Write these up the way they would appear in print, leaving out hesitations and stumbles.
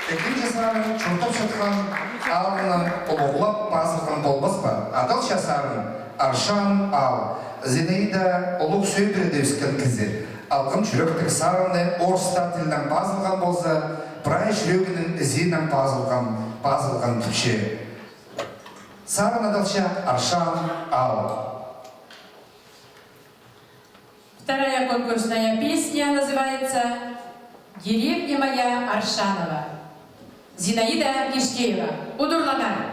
Teknik jasarın çortop çatkan alını oluğlap bazıkan bolmaz mı? Adal jasarın Arşan al. Зинаида олуг сөйдіреді өскен кізі. Алғын жүректік сарыны орыста тілден базылған болса, бірай жүрегінің ізінен базылған түпше. Сарын адалша Аршан ал. Вторая конкурсная песня называется «Деревня моя Аршанова». Зинаида Киштеева. Удурлана.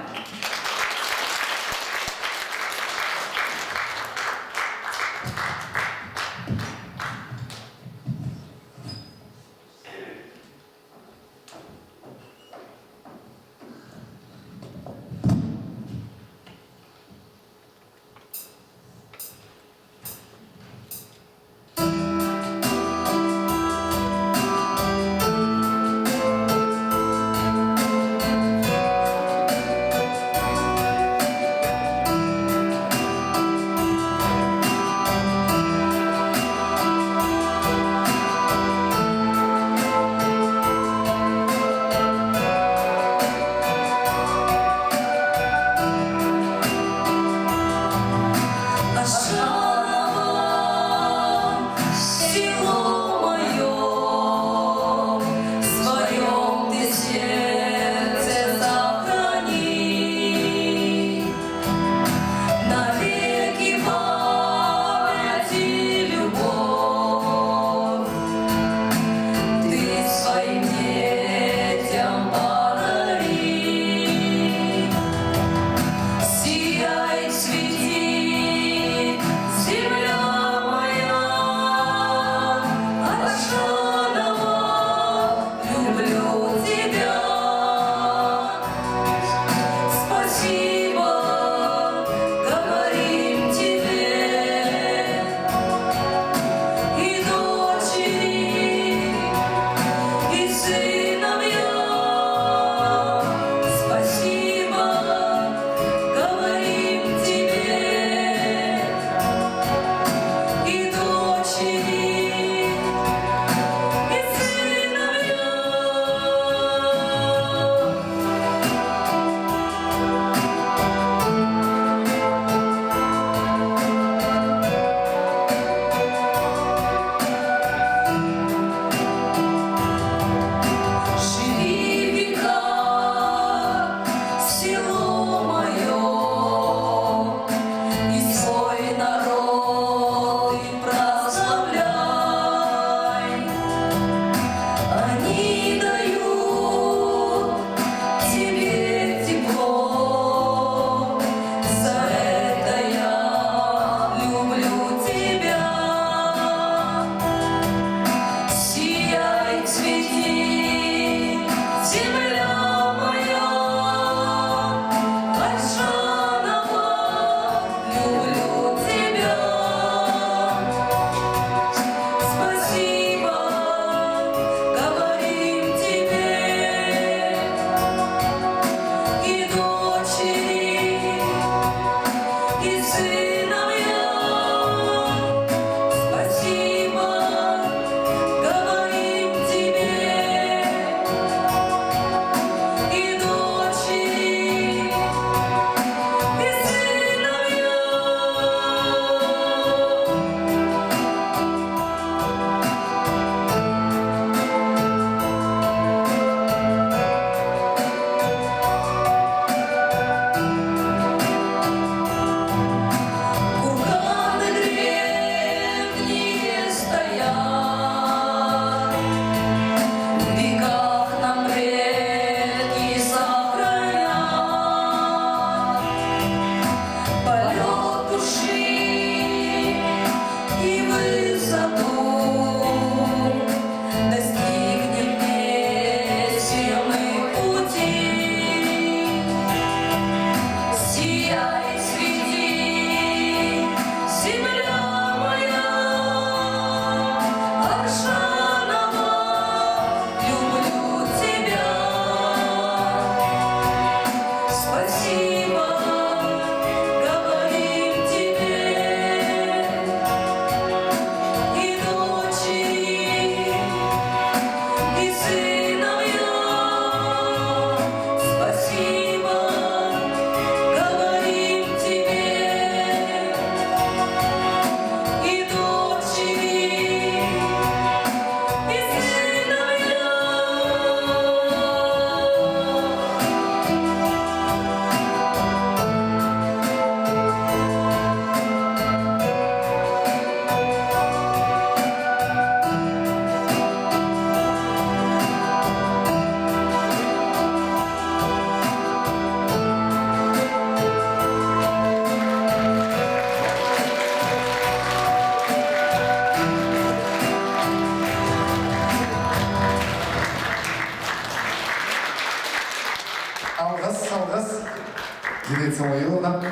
Зинаида Самуиловна.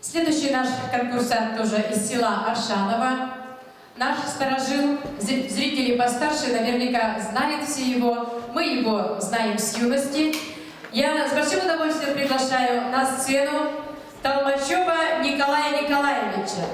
Следующий наш конкурсант тоже из села Аршаново. Наш старожил, зрители постарше наверняка знают все его. Мы его знаем с юности. Я с большим удовольствием приглашаю на сцену Толмачева Николая Николаевича.